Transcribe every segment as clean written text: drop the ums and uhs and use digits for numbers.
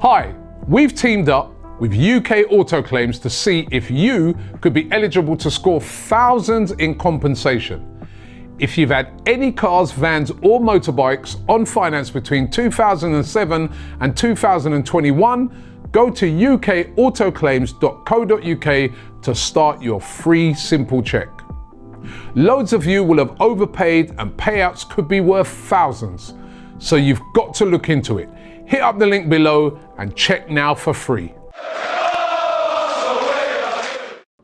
Hi, we've teamed up with UK Auto Claims to see if you could be eligible to score thousands in compensation. If you've had any cars, vans or motorbikes on finance between 2007 and 2021, go to ukautoclaims.co.uk to start your free simple check. Loads of you will have overpaid and payouts could be worth thousands, so you've got to look into it. Hit up the link below and check now for free.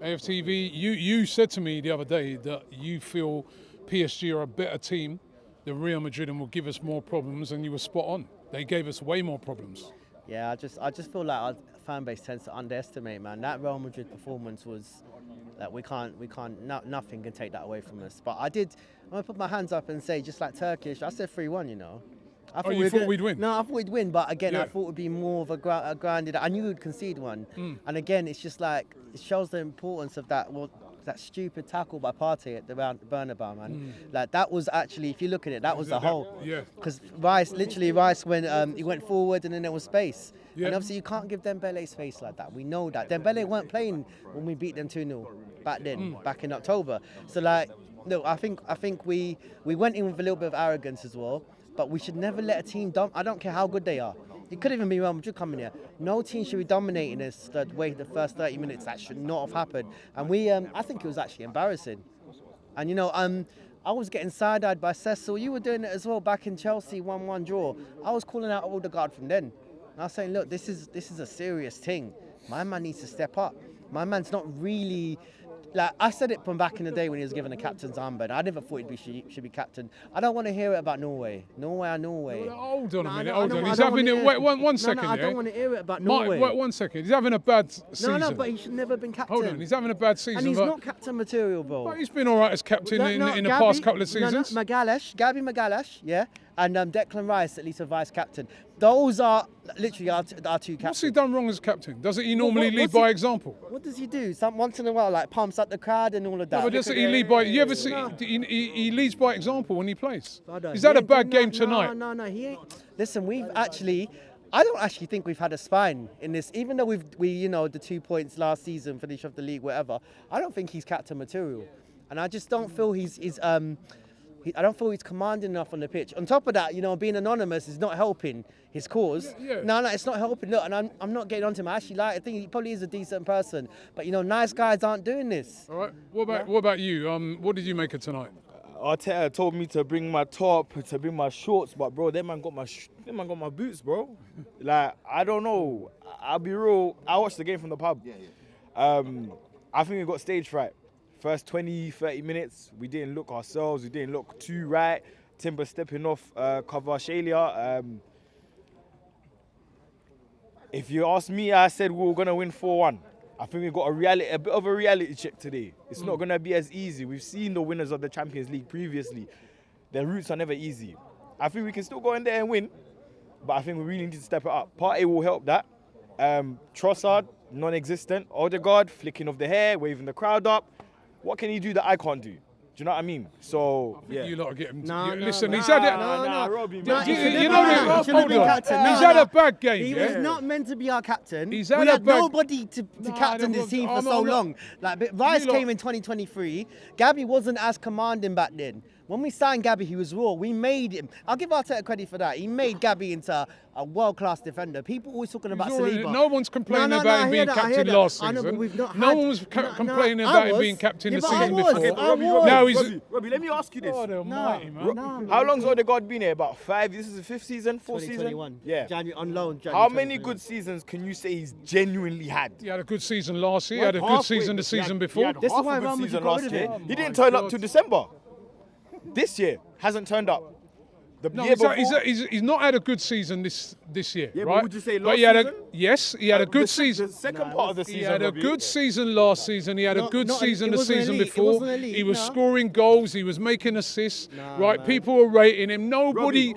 AFTV, you said to me the other day that you feel PSG are a better team than Real Madrid and will give us more problems, and you were spot on. They gave us way more problems. Yeah, I just feel like our fan base tends to underestimate, man. That Real Madrid performance was that nothing can take that away from us. But I'm gonna put my hands up and say, just like Turkish, I said 3-1, you know. I thought we'd win? No, I thought we'd win, but again, Yeah. I thought it would be more of a grounded. I knew we'd concede one, and again, it's just like it shows the importance of that stupid tackle by Partey at the Bernabeu, man. Like that was actually, if you look at it, that was the whole. Yeah. Because Rice went he went forward and then there was space. Yeah. And obviously you can't give Dembele space like that. We know that. Dembele weren't playing when we beat them 2-0 back then, back in October. So like, no, I think we went in with a little bit of arrogance as well. But we should never let a team I don't care how good they are. It could even be Real Madrid coming here. No team should be dominating us the first 30 minutes. That should not have happened. And I think it was actually embarrassing. And you know, I was getting side-eyed by Cecil. You were doing it as well back in Chelsea 1-1 draw. I was calling out Odegaard from then. And I was saying, look, this is a serious thing. My man needs to step up. My man's not really. Like I said it from back in the day when he was given a captain's armband. I never thought he should be captain. I don't want to hear it about Norway. Norway. Hold on a minute, hold on. He's having it. Wait, one second. I don't want to hear it about Norway. Wait 1 second. He's having a bad season. No, but he should never have been captain. Hold on, he's having a bad season. And he's not captain material, bro. But he's been all right as captain in the past couple of seasons. Gabby Magalhaes, yeah, and Declan Rice at least a vice captain. Those are literally our two captains. What's he done wrong as captain? Doesn't he normally lead by example? What does he do? Once in a while, like pumps up the crowd and all of that. No, but doesn't he lead by? You ever see? He leads by example when he plays. He's had a bad game tonight. No, he ain't. Listen, I don't actually think we've had a spine in this, even though we the 2 points last season, finish off the league, whatever. I don't think he's captain material, and I just don't feel I don't feel he's commanding enough on the pitch. On top of that, being anonymous is not helping his cause. Yeah. No, it's not helping. Look, and I'm not getting onto him. I think he probably is a decent person, but nice guys aren't doing this. All right. What about you? What did you make of tonight? Arteta told me to bring my top, to bring my shorts, but bro, that man got my boots, bro. Like, I don't know. I'll be real. I watched the game from the pub. I think we got stage fright. First 20, 30 minutes, we didn't look ourselves. We didn't look too right. Timber stepping off Kvaratskhelia. If you ask me, I said we were gonna win 4-1. I think we got a bit of a reality check today. It's not gonna be as easy. We've seen the winners of the Champions League previously. Their routes are never easy. I think we can still go in there and win, but I think we really need to step it up. Partey will help that. Trossard, non-existent. Odegaard, flicking of the hair, waving the crowd up. What can he do that I can't do? Do you know what I mean? So, yeah. You lot are getting. No, listen, no, he's had it. Robbie, You man. know, hold on. He's had a bad game. He was not meant to be our captain. He's we had a had bad- nobody to captain this team for so long. Like Rice came in 2023. Gabby wasn't as commanding back then. When we signed Gabby, he was raw. We made him. I'll give Arteta credit for that. He made Gabby into a world-class defender. People always talking about Saliba. No one's complaining about him being captain last season. I know, but we've not no one was complaining about him being captain the season before. Now he's. Robbie, let me ask you this. God almighty, man. How long's Odegaard been here? About 5? This is the 5th season? 4th season? 2021. Yeah. January, on loan. How many good seasons can you say he's genuinely had? He had a good season last year. He had a good season the season before. This is why Real Madrid got rid of him. He didn't turn up to December. This year hasn't turned up. No, he's not had a good season this year, Yeah, right? but would you say last he had season? he had a good season. The second part of the season. He had a Robbie. good season last season. He had a good season the season elite. It before. wasn't elite, He was no. scoring goals. He was making assists. Right? man. People were rating him. Nobody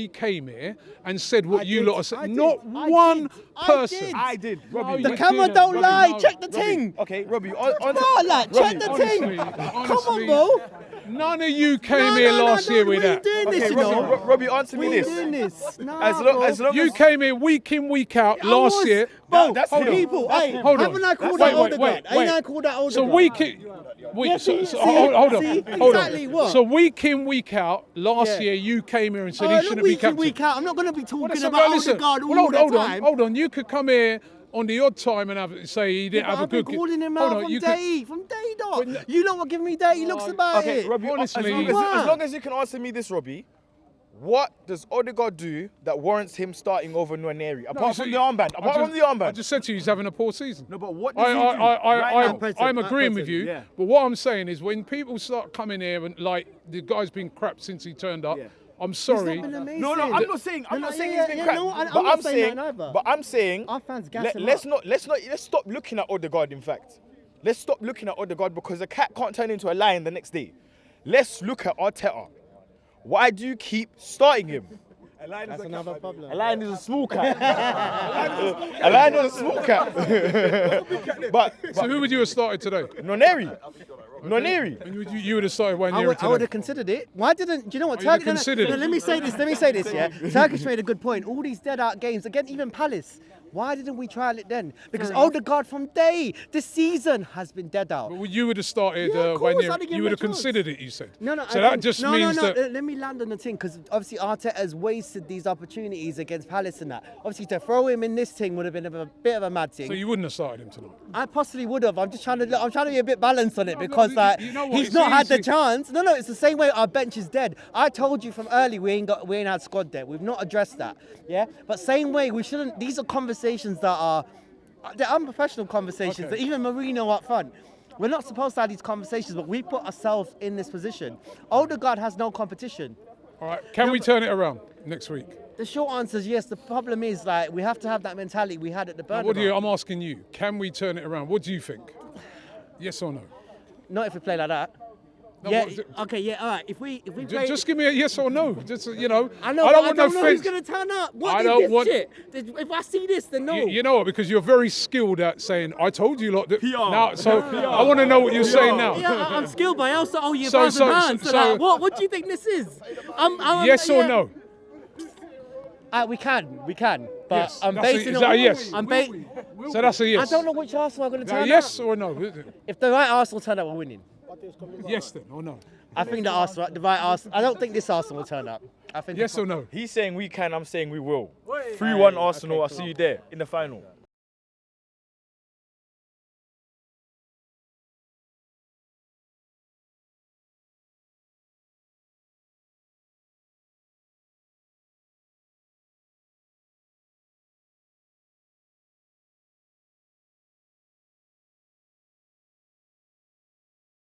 came here and said what you lot are saying. Not one person. I did. Robbie. The you camera didn't. don't Robbie, lie. no. Check the ting. Okay, Robbie. Check the ting. Come on, bro. None of you came here last year with that. We ain't doing this, you know. Robbie, answer me We ain't this. doing this. Nah, As long You as came here week in, week out last year. Bro, that's hold him. people, hey, Hold on. haven't I called Wait, that wait, Odegaard? wait, Ain't wait. I called that Odegaard? So week in, hold on. Exactly what? So week in, week out, last Yeah. year you came here and said Oh, he not shouldn't be week in, captain. week out. I'm not going to be talking Listen, about listen. Odegaard all Well, the time. hold on. You could come here on the odd time and say he didn't have a I've been good. calling him Hold out on, from you day, dog. You know what giving me dirty looks about okay, it. Robbie, Honestly- as long as you can answer me this, Robbie, what does Odegaard do that warrants him starting over Nwaneri? Apart from the armband. I just said to you he's having a poor season. No, but what does he do right now? I'm agreeing with you. Yeah. But what I'm saying is when people start coming here and like the guy's been crap since he turned up, Yeah. I'm sorry. been amazing. No, I'm not saying he's been crap. No, I'm But not I'm saying saying, that either. but I'm saying, Our fans gas him let's up. stop looking at Odegaard. In fact, let's stop looking at Odegaard because a cat can't turn into a lion the next day. Let's look at Arteta. Why do you keep starting him? That's another problem. A lion is a small cat. A lion is a small cat. but So who would you have started today? Nwaneri. And you would have started when I you would today. have considered it. Why didn't? Do you know what? Oh, you'd have Turkish, considered it. let me say this. Yeah, Turkish made a good point. All these dead out games again, even Palace. Why didn't we trial it then? Because Odegaard from day this season has been dead out. But you would have started Yeah, of when course, I'd have given you would him have a chance. considered it. You said. No, So I that think- just no, means that. Let me land on the thing because obviously Arteta has wasted these opportunities against Palace and that. Obviously, to throw him in this thing would have been a bit of a mad thing. So you wouldn't have started him tonight. I possibly would have. I'm trying to be a bit balanced on it No, because like you know what, he's it's not had the easy. chance. No, it's the same way our bench is dead. I told you from early we ain't had squad depth. We've not addressed that. Yeah, but same way we shouldn't. These are conversations that are they're unprofessional conversations. Okay. That even Mourinho up front. We're not supposed to have these conversations, but we put ourselves in this position. Odegaard has no competition. All right. Can we turn it around next week? The short answer is yes. The problem is like we have to have that mentality we had at the Now, Bernabeu. I'm asking you. Can we turn it around? What do you think? Yes or no? Not if we play like that. No, Yeah. what- Okay. Yeah. All right. If we play. Just give me a yes or no. Just I know. I but don't want no know who's fence. gonna turn up. What I is don't this want- shit? If I see this, then no. You know what? Because you're very skilled at saying, "I told you lot." That PR. now, so I want to know what you're saying now. Yeah, I'm skilled, but I also owe you So- £1,000. so- So, like, what do you think this is? Yes or yeah. no? We can. But Yes. I'm That's a- basing is on. that a yes? I'm So that's a I yes. don't know which Arsenal are going to Now, turn yes up. or no? If the right Arsenal turn up, we're winning. Yes then or no? I think the right Arsenal. I don't think this Arsenal will turn up. I think. Yes or no? he's saying we can, I'm saying we will. 3-1 Arsenal, I'll see you there in the final.